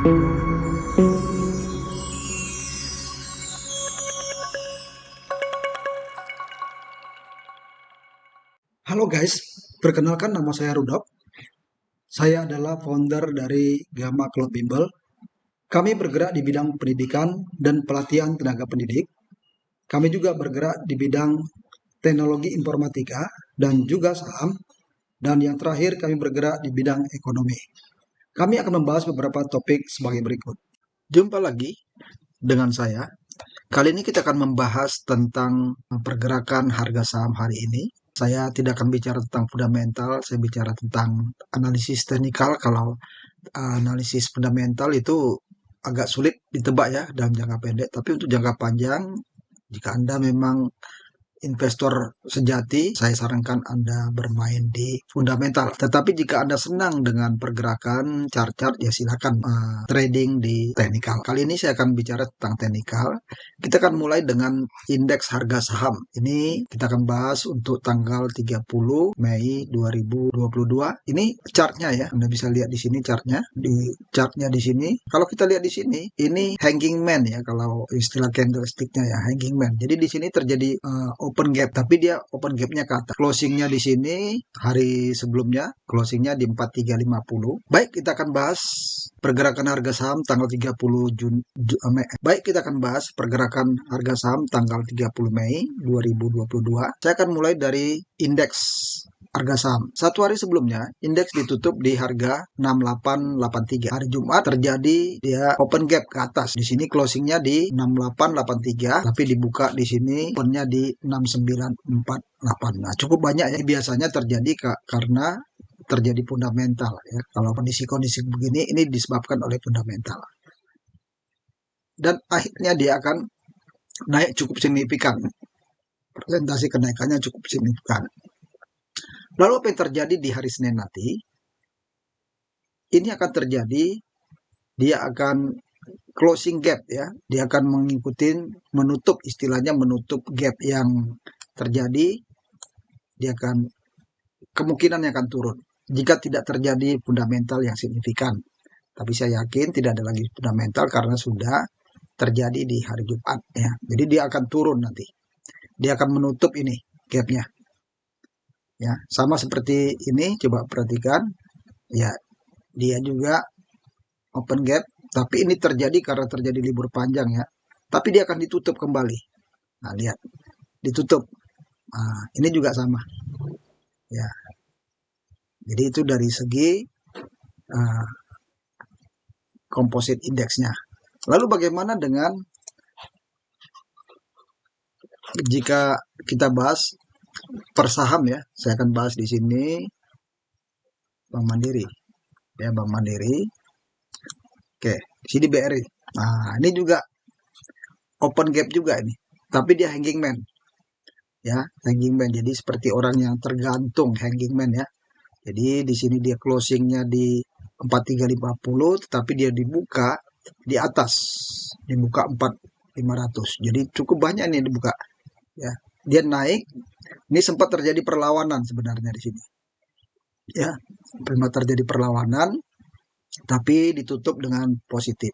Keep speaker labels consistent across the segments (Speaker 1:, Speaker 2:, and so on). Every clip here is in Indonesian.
Speaker 1: Halo guys, perkenalkan nama saya Rudolf. Saya adalah founder dari Gamma Cloud Bimbel. Kami bergerak di bidang pendidikan dan pelatihan tenaga pendidik. Kami juga bergerak di bidang teknologi informatika dan juga saham. Dan yang terakhir kami bergerak di bidang ekonomi. Kami akan membahas beberapa topik sebagai berikut. Jumpa lagi dengan saya. Kali ini kita akan membahas tentang pergerakan harga saham hari ini. Saya tidak akan bicara tentang fundamental, saya bicara tentang analisis teknikal. Kalau analisis fundamental itu agak sulit ditebak ya dalam jangka pendek, tapi untuk jangka panjang, jika Anda memang investor sejati, saya sarankan Anda bermain di fundamental. Tetapi jika Anda senang dengan pergerakan chart-chart, ya silakan trading di teknikal. Kali ini saya akan bicara tentang teknikal. Kita akan mulai dengan indeks harga saham. Ini kita akan bahas untuk tanggal 30 Mei 2022. Ini chartnya ya. Anda bisa lihat di sini chartnya. Di chartnya di sini. Kalau kita lihat di sini, ini hanging man ya. Kalau istilah candlesticknya ya, hanging man. Jadi di sini terjadi open gap, tapi dia open gapnya ke atas. Closingnya di sini hari sebelumnya, closingnya di 4350. Baik, kita akan bahas pergerakan harga saham tanggal 30 Mei. Baik, kita akan bahas pergerakan harga saham tanggal 30 Mei 2022. Saya akan mulai dari indeks harga saham. Satu hari sebelumnya, indeks ditutup di harga 6883. Hari Jumat terjadi dia open gap ke atas. Di sini closingnya di 6883, tapi dibuka di sini opennya di 6948. Nah, cukup banyak ya. Biasanya terjadi karena terjadi fundamental ya. Kalau kondisi-kondisi begini ini disebabkan oleh fundamental. Dan akhirnya dia akan naik cukup signifikan. Presentasi kenaikannya cukup signifikan. Lalu apa yang terjadi di hari Senin nanti? Ini akan terjadi, dia akan closing gap ya. Dia akan mengikuti menutup, istilahnya menutup gap yang terjadi. Dia akan kemungkinan yang akan turun jika tidak terjadi fundamental yang signifikan. Tapi saya yakin tidak ada lagi fundamental karena sudah terjadi di hari Jumat ya. Jadi dia akan turun nanti. Dia akan menutup ini gapnya. Ya, sama seperti ini, coba perhatikan. Ya, dia juga open gap, tapi ini terjadi karena terjadi libur panjang ya. Tapi dia akan ditutup kembali. Nah, lihat. Ditutup. Nah, ini juga sama. Ya. Jadi itu dari segi komposit indeksnya. Lalu bagaimana dengan jika kita bahas per saham ya? Saya akan bahas di sini Bank Mandiri. Ya, Bank Mandiri. Oke, di sini BRI. Nah, ini juga open gap juga ini. Tapi dia hanging man. Ya, hanging man. Jadi seperti orang yang tergantung, hanging man ya. Jadi di sini dia closingnya di 4350, tetapi dia dibuka di atas, dibuka 4500. Jadi cukup banyak nih dibuka. Ya, dia naik. Ini sempat terjadi perlawanan sebenarnya di sini. Ya, sempat terjadi perlawanan, tapi ditutup dengan positif.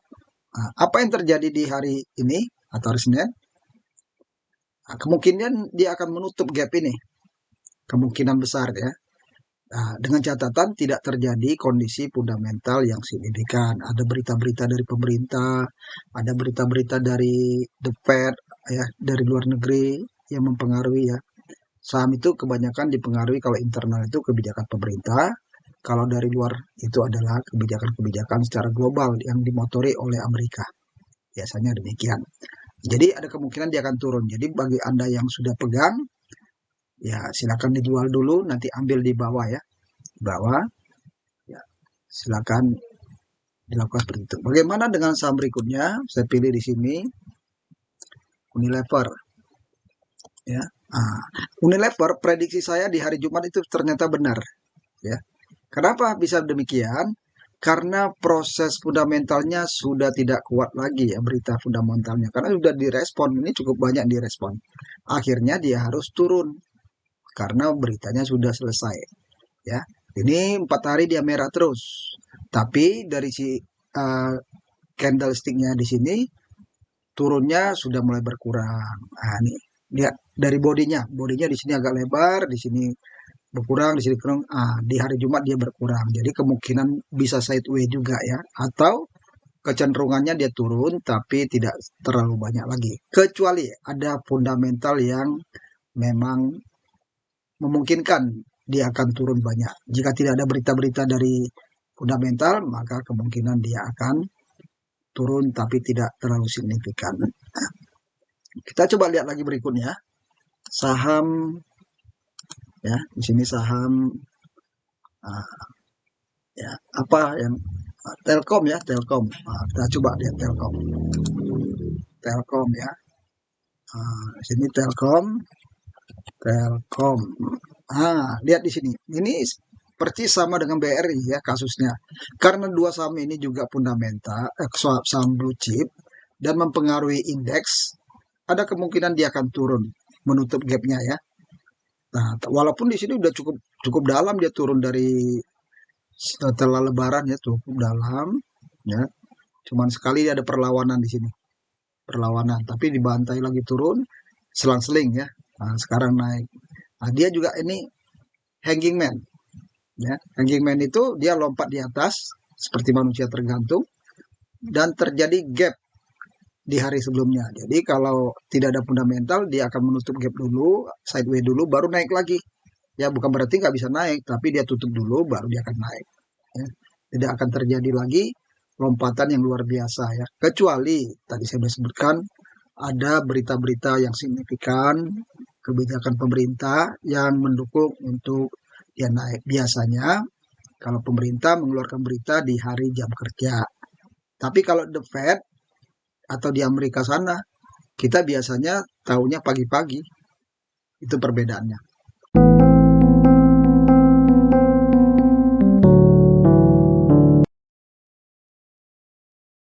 Speaker 1: Nah, apa yang terjadi di hari ini atau hari Senin? Nah, kemungkinan dia akan menutup gap ini, kemungkinan besar ya. Nah, dengan catatan tidak terjadi kondisi fundamental yang signifikan. Ada berita-berita dari pemerintah, ada berita-berita dari The Fed ya, dari luar negeri yang mempengaruhi ya. Saham itu kebanyakan dipengaruhi kalau internal itu kebijakan pemerintah, kalau dari luar itu adalah kebijakan-kebijakan secara global yang dimotori oleh Amerika. Biasanya demikian. Jadi ada kemungkinan dia akan turun. Jadi bagi Anda yang sudah pegang, ya silakan dijual dulu, nanti ambil di bawah ya. Bawah, ya silakan dilakukan seperti itu. Bagaimana dengan saham berikutnya? Saya pilih di sini Unilever. Ya, Unilever prediksi saya di hari Jumat itu ternyata benar. Ya, kenapa bisa demikian? Karena proses fundamentalnya sudah tidak kuat lagi ya, berita fundamentalnya. Karena sudah direspon, ini cukup banyak direspon. Akhirnya dia harus turun karena beritanya sudah selesai. Ya, ini 4 hari dia merah terus. Tapi dari si candlestick-nya di sini turunnya sudah mulai berkurang. Nah, ini lihat dari bodinya. Bodinya di sini agak lebar, di sini berkurang, di sini kurang. Di hari Jumat dia berkurang. Jadi kemungkinan bisa sideways juga ya. Atau kecenderungannya dia turun tapi tidak terlalu banyak lagi. Kecuali ada fundamental yang memang memungkinkan dia akan turun banyak. Jika tidak ada berita-berita dari fundamental, maka kemungkinan dia akan turun tapi tidak terlalu signifikan. Kita coba lihat lagi berikutnya. Saham ya, di sini saham ya apa yang Telkom ya, Telkom. Kita coba lihat Telkom. Telkom ya. Di sini Telkom, Telkom. Lihat di sini. Ini persis sama dengan BRI ya kasusnya. Karena dua saham ini juga fundamental, saham blue chip dan mempengaruhi indeks, ada kemungkinan dia akan turun, menutup gapnya ya. Nah, walaupun di sini udah cukup dalam dia turun dari setelah Lebaran ya, cukup dalam ya. Cuman sekali ada perlawanan di sini, perlawanan. Tapi dibantai lagi turun, selang-seling ya. Nah, sekarang naik. Nah, dia juga ini hanging man ya. Hanging man itu dia lompat di atas seperti manusia tergantung dan terjadi gap di hari sebelumnya. Jadi kalau tidak ada fundamental, dia akan menutup gap dulu, sideways dulu, baru naik lagi. Ya bukan berarti nggak bisa naik, tapi dia tutup dulu, baru dia akan naik. Ya. Tidak akan terjadi lagi lompatan yang luar biasa ya. Kecuali tadi saya sudah sebutkan ada berita-berita yang signifikan, kebijakan pemerintah yang mendukung untuk dia naik. Biasanya kalau pemerintah mengeluarkan berita di hari jam kerja. Tapi kalau The Fed atau di Amerika sana, kita biasanya tahunya pagi-pagi. Itu perbedaannya.